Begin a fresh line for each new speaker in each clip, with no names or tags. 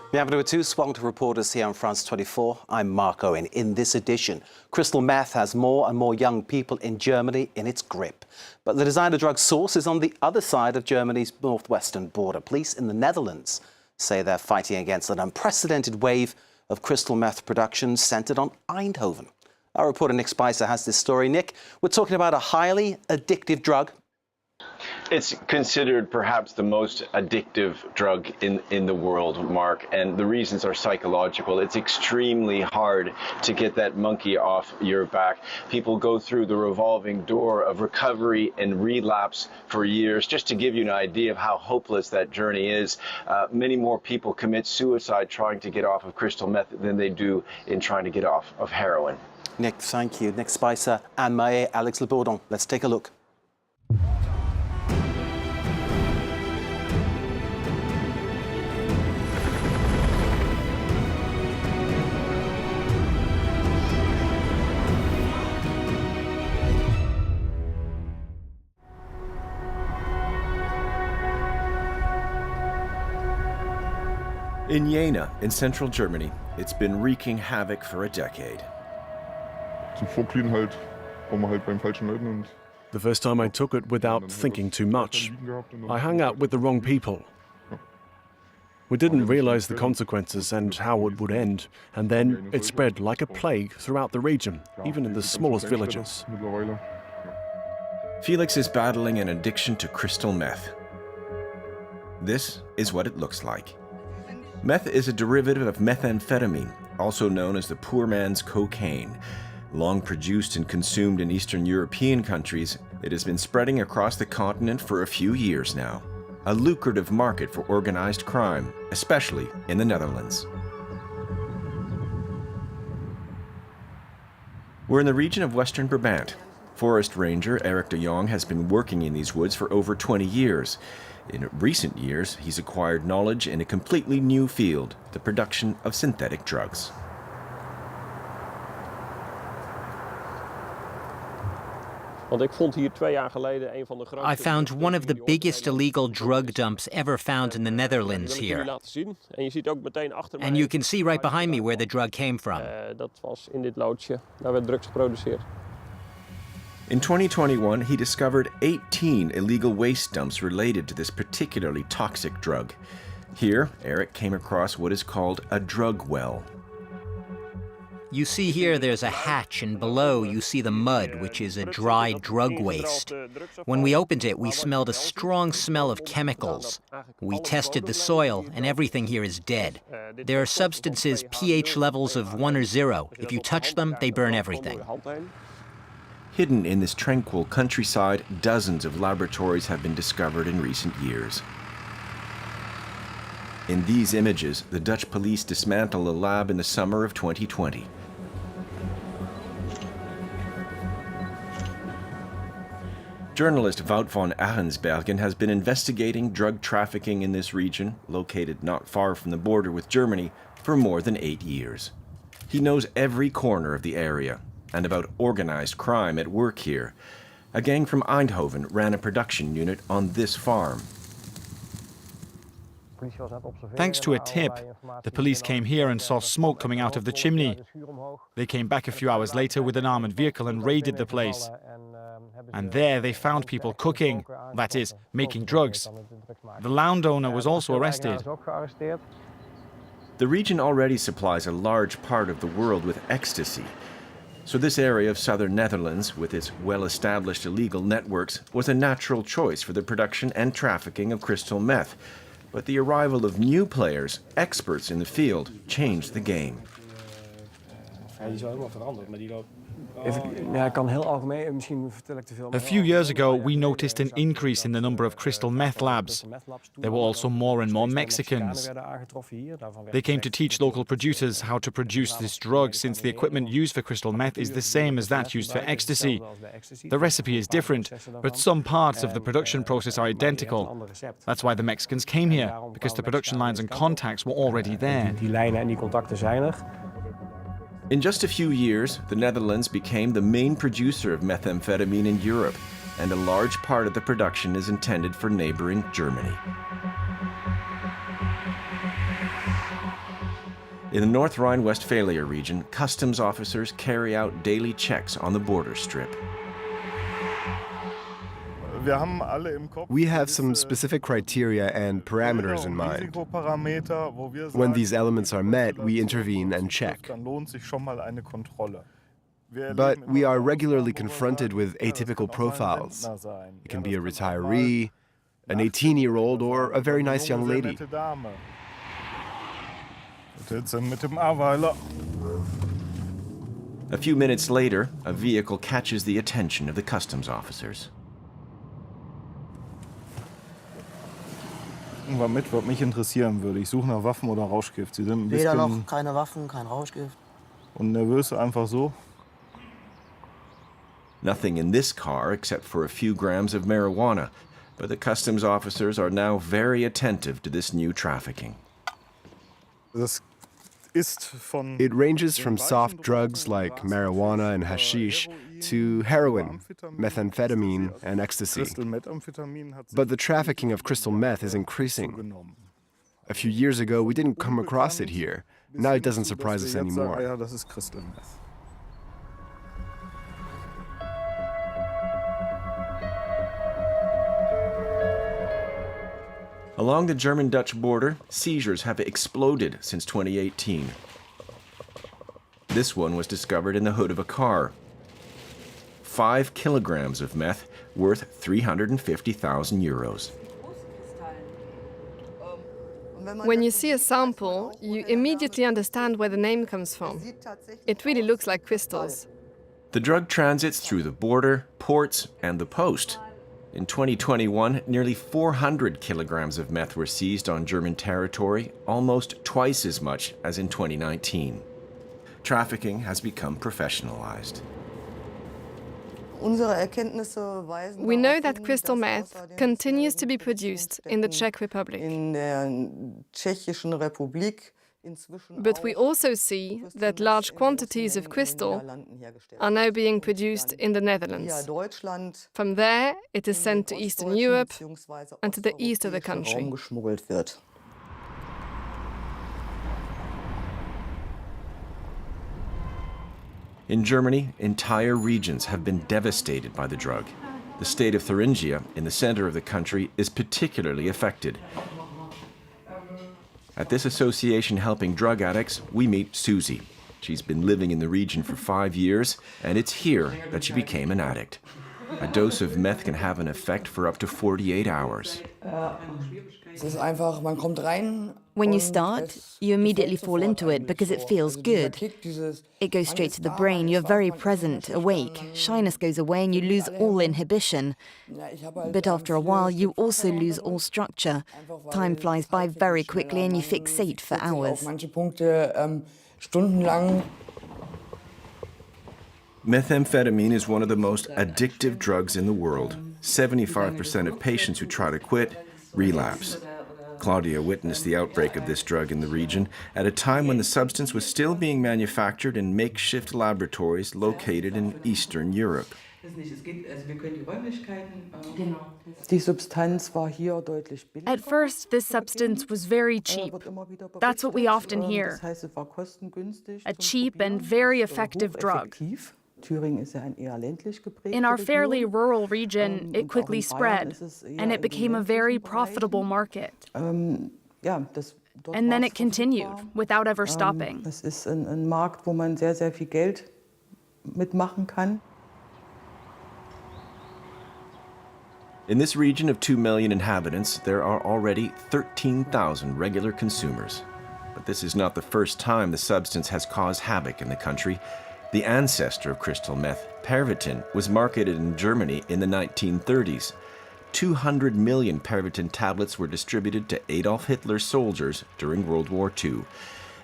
Bienvenue à tous. Welcome to Reporters here on France 24. I'm Mark Owen. In this edition, crystal meth has more and more young people in Germany in its grip. But the designer drug source is on the other side of Germany's northwestern border. Police in the Netherlands say they're fighting against an unprecedented wave of crystal meth production centred on Eindhoven. Our reporter Nick Spicer has this story. Nick, we're talking about a highly addictive drug.
It's considered perhaps the most addictive drug in the world, Mark, and the reasons are psychological. It's extremely hard to get that monkey off your back. People go through the revolving door of recovery and relapse for years. Just to give you an idea of how hopeless that journey is, many more people commit suicide trying to get off of crystal meth than they do in trying to get off of heroin.
Nick, thank you. Nick Spicer and Mailliet, Alix Le Bourdon. Let's take a look.
In Jena, in central Germany, it's been wreaking havoc for a decade.
The
first time I took it without thinking too much. I hung out with the wrong people. We didn't realize the consequences and how it would end, and then it spread like a plague throughout the region, even in the smallest villages.
Felix is battling an addiction to crystal meth. This is what it looks like. Meth is a derivative of methamphetamine, also known as the poor man's cocaine. Long produced and consumed in Eastern European countries, it has been spreading across the continent for a few years now. A lucrative market for organized crime, especially in the Netherlands. We're in the region of Western Brabant. Forest ranger Erik de Jong has been working in these woods for over 20 years. In recent years, he's acquired knowledge in a completely new field, the production of synthetic drugs.
I found one of the biggest illegal drug dumps ever found in the Netherlands here. And you can see right behind me where the drug came from.
In 2021, he discovered 18 illegal waste dumps related to this particularly toxic drug. Here, Erik came across what is called a drug well.
You see here there's a hatch, and below you see the mud, which is a dry drug waste. When we opened it, we smelled a strong smell of chemicals. We tested the soil, and everything here is dead. There are substances pH levels of 1 or 0. If you touch them, they burn everything.
Hidden in this tranquil countryside, dozens of laboratories have been discovered in recent years. In these images, the Dutch police dismantled a lab in the summer of 2020. Journalist Wout van Arensbergen has been investigating drug trafficking in this region, located not far from the border with Germany, for more than 8 years. He knows every corner of the area and about organized crime at work here. A gang from Eindhoven ran a production unit on this farm.
Thanks to a tip, the police came here and saw smoke coming out of the chimney. They came back a few hours later with an armored vehicle and raided the place. And there they found people cooking, that is, making drugs. The landowner was also arrested.
The region already supplies a large part of the world with ecstasy. So this area of southern Netherlands, with its well-established illegal networks, was a natural choice for the production and trafficking of crystal meth. But the arrival of new players, experts in the field, changed the game.
A few years ago, we noticed an increase in the number of crystal meth labs. There were also more and more Mexicans. They came to teach local producers how to produce this drug, since the equipment used for crystal meth is the same as that used for ecstasy. The recipe is different, but some parts of the production process are identical. That's why the Mexicans came here, because the production lines and contacts were already there.
In just a few years, the Netherlands became the main producer of methamphetamine in Europe, and a large part of the production is intended for neighboring Germany. In the North Rhine-Westphalia region, customs officers carry out daily checks on the border strip.
We have some specific criteria and parameters in mind. When these elements are met, we intervene and check. But we are regularly confronted with atypical profiles. It can be a retiree, an 18-year-old, or a very nice young lady.
A few minutes later, a vehicle catches the attention of the customs officers.
Was mich interessieren würde. Ich suche nach Waffen oder Rauschgift. Sie sind ein
Weder noch
bisschen
keine Waffen, kein Rauschgift.
und nervös einfach so.
Nothing in this car except for a few grams of marijuana, but the customs officers are now very attentive to this new trafficking.
It ranges from soft drugs like marijuana and hashish to heroin, methamphetamine, and ecstasy. But the trafficking of crystal meth is increasing. A few years ago, we didn't come across it here. Now it doesn't surprise us anymore.
Along the German-Dutch border, seizures have exploded since 2018. This one was discovered in the hood of a car. 5 kilograms of meth worth 350,000 euros.
When you see a sample, you immediately understand where the name comes from. It really looks like crystals.
The drug transits through the border, ports, and the post. In 2021, nearly 400 kilograms of meth were seized on German territory, almost twice as much as in 2019. Trafficking has become professionalized.
We know that crystal meth continues to be produced in the Czech Republic. But we also see that large quantities of crystal are now being produced in the Netherlands. From there, it is sent to Eastern Europe and to the east of the country.
In Germany, entire regions have been devastated by the drug. The state of Thuringia, in the center of the country, is particularly affected. At this association helping drug addicts, we meet Susie. She's been living in the region for 5 years, and it's here that she became an addict. A dose of meth can have an effect for up to 48 hours.
When you start, you immediately fall into it because it feels good. It goes straight to the brain, you're very present, awake, shyness goes away and you lose all inhibition. But after a while, you also lose all structure. Time flies by very quickly and you fixate for hours.
Methamphetamine is one of the most addictive drugs in the world. 75% of patients who try to quit relapse. Claudia witnessed the outbreak of this drug in the region at a time when the substance was still being manufactured in makeshift laboratories located in Eastern Europe.
At first, this substance was very cheap. That's what we often hear. A cheap and very effective drug. In our fairly rural region, it quickly spread, and it became a very profitable market. And then it continued, without ever stopping.
In this region of 2 million inhabitants, there are already 13,000 regular consumers. But this is not the first time the substance has caused havoc in the country. The ancestor of crystal meth, Pervitin, was marketed in Germany in the 1930s. 200 million Pervitin tablets were distributed to Adolf Hitler's soldiers during World War II.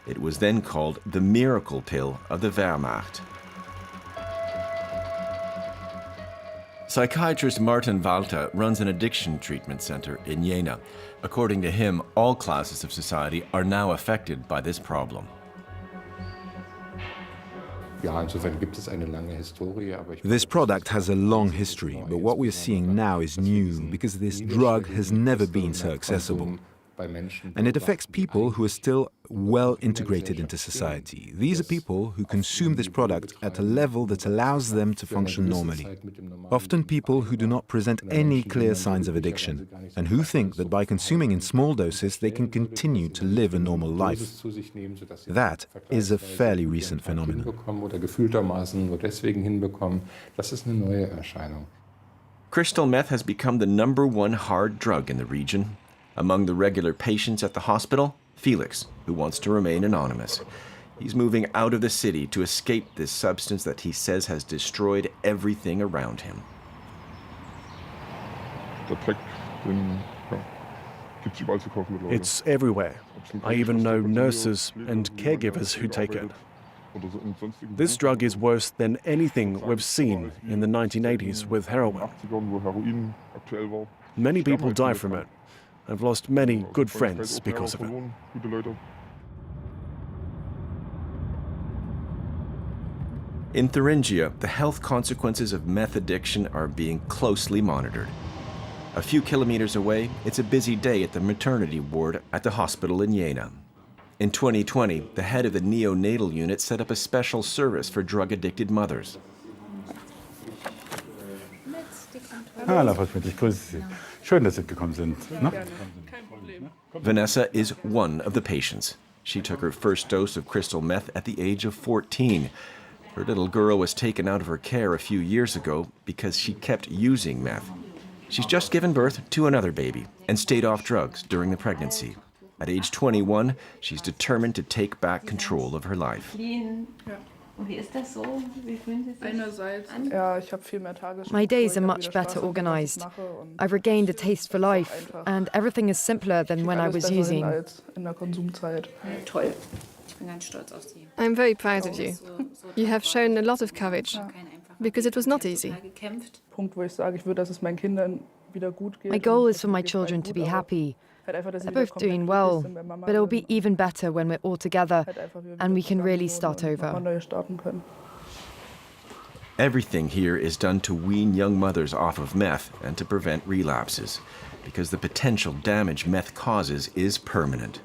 It was then called the miracle pill of the Wehrmacht. Psychiatrist Martin Walter runs an addiction treatment center in Jena. According to him, all classes of society are now affected by this problem.
This product has a long history, but what we're seeing now is new because this drug has never been so accessible. And it affects people who are still well integrated into society. These are people who consume this product at a level that allows them to function normally. Often people who do not present any clear signs of addiction, and who think that by consuming in small doses they can continue to live a normal life. That is a fairly recent phenomenon.
Crystal meth has become the #1 hard drug in the region. Among the regular patients at the hospital, Felix, who wants to remain anonymous. He's moving out of the city to escape this substance that he says has destroyed everything around him.
It's everywhere. I even know nurses and caregivers who take it. This drug is worse than anything we've seen in the 1980s with heroin. Many people die from it. I've lost many good friends because of it.
In Thuringia, the health consequences of meth addiction are being closely monitored. A few kilometers away, it's a busy day at the maternity ward at the hospital in Jena. In 2020, the head of the neonatal unit set up a special service for drug-addicted mothers.
Schön, dass Sie gekommen sind.
Vanessa is one of the patients. She took her first dose of crystal meth at the age of 14. Her little girl was taken out of her care a few years ago because she kept using meth. She's just given birth to another baby and stayed off drugs during the pregnancy. At age 21, she's determined to take back control of her life.
My days are much better organized. I've regained a taste for life, and everything is simpler than when I was using.
I'm very proud of you. You have shown a lot of courage, because it was not easy.
My goal is for my children to be happy. They're both doing well, but it'll be even better when we're all together and we can really start over.
Everything here is done to wean young mothers off of meth and to prevent relapses, because the potential damage meth causes is permanent.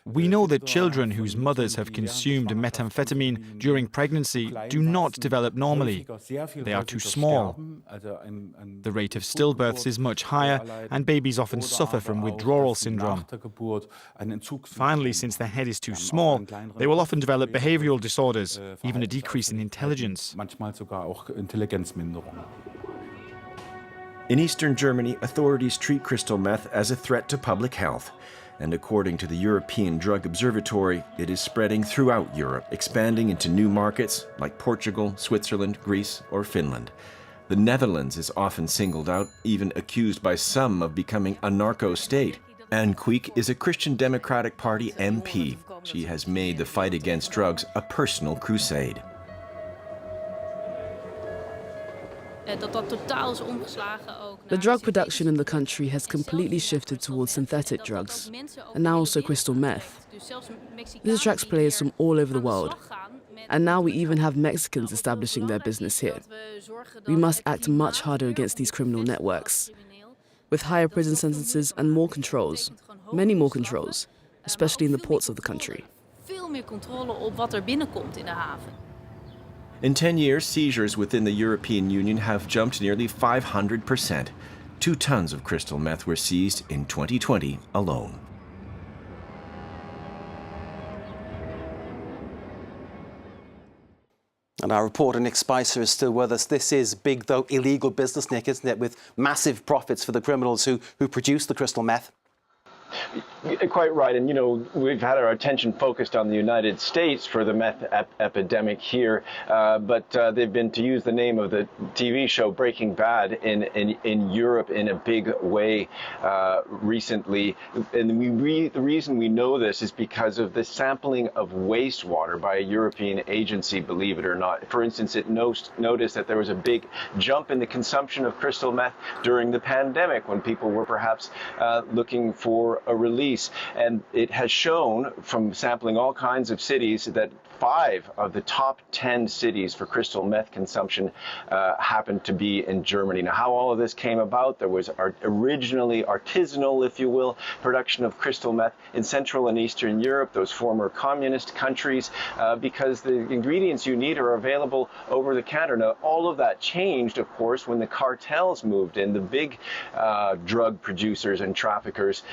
We know that children whose mothers have consumed methamphetamine during pregnancy do not develop normally. They are too small. The rate of stillbirths is much higher, and babies often suffer from withdrawal syndrome. Finally, since their head is too small, they will often develop behavioral disorders, even a decrease in intelligence.
In eastern Germany, authorities treat crystal meth as a threat to public health. And according to the European Drug Observatory, it is spreading throughout Europe, expanding into new markets like Portugal, Switzerland, Greece, or Finland. The Netherlands is often singled out, even accused by some of becoming a narco-state. Anne Queek is a Christian Democratic Party MP. She has made the fight against drugs a personal crusade.
The drug production in the country has completely shifted towards synthetic drugs, and now also crystal meth. This attracts players from all over the world, and now we even have Mexicans establishing their business here. We must act much harder against these criminal networks, with higher prison sentences and more controls, many more controls, especially in the ports of the country.
In 10 years, seizures within the European Union have jumped nearly 500%. 2 tons of crystal meth were seized in 2020 alone.
And our reporter Nick Spicer is still with us. This is big, though illegal business, Nick, isn't it? With massive profits for the criminals who produce the crystal meth.
Quite right. And, you know, we've had our attention focused on the United States for the meth epidemic here, but they've been, to use the name of the TV show Breaking Bad, in Europe in a big way recently. And the reason we know this is because of the sampling of wastewater by a European agency, believe it or not. For instance, it noticed that there was a big jump in the consumption of crystal meth during the pandemic when people were perhaps looking for a release. And it has shown from sampling all kinds of cities that 5 of the top 10 cities for crystal meth consumption happened to be in Germany. Now, how all of this came about, there was originally artisanal, if you will, production of crystal meth in Central and Eastern Europe, those former communist countries, because the ingredients you need are available over the counter. Now, all of that changed, of course, when the cartels moved in, the big drug producers and traffickers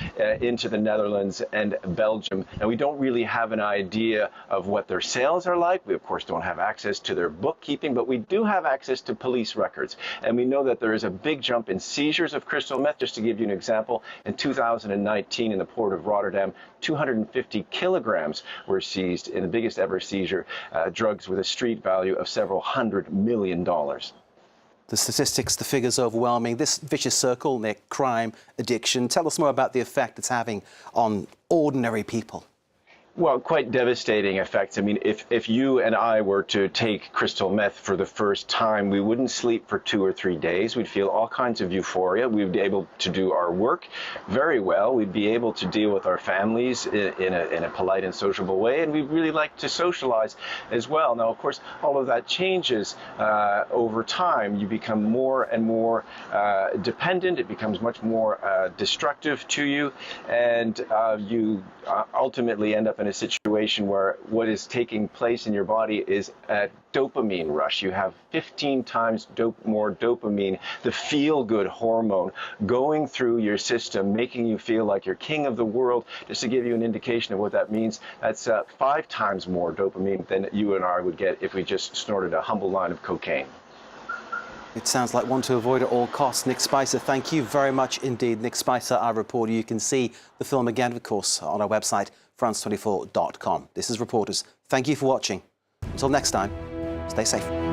into the Netherlands and Belgium. And we don't really have an idea of what their sales are like. We, of course, don't have access to their bookkeeping, but we do have access to police records. And we know that there is a big jump in seizures of crystal meth. Just to give you an example, in 2019 in the port of Rotterdam, 250 kilograms were seized in the biggest ever seizure, drugs with a street value of several $100 million.
The statistics, the figures are overwhelming. This vicious circle, Nick, crime, addiction. Tell us more about the effect it's having on ordinary people.
Well, quite devastating effects. I mean, if you and I were to take crystal meth for the first time, we wouldn't sleep for 2 or 3 days. We'd feel all kinds of euphoria. We'd be able to do our work very well. We'd be able to deal with our families in a polite and sociable way, and we'd really like to socialize as well. Now, of course, all of that changes over time. You become more and more dependent. It becomes much more destructive to you, and you ultimately end up in a situation where what is taking place in your body is a dopamine rush. You have 15 times more dopamine, the feel-good hormone, going through your system, making you feel like you're king of the world. Just to give you an indication of what that means, that's 5 times more dopamine than you and I would get if we just snorted a humble line of cocaine.
It sounds like one to avoid at all costs. Nick Spicer, thank you very much indeed. Nick Spicer, our reporter. You can see the film again, of course, on our website, France24.com. This is Reporters. Thank you for watching. Until next time, stay safe.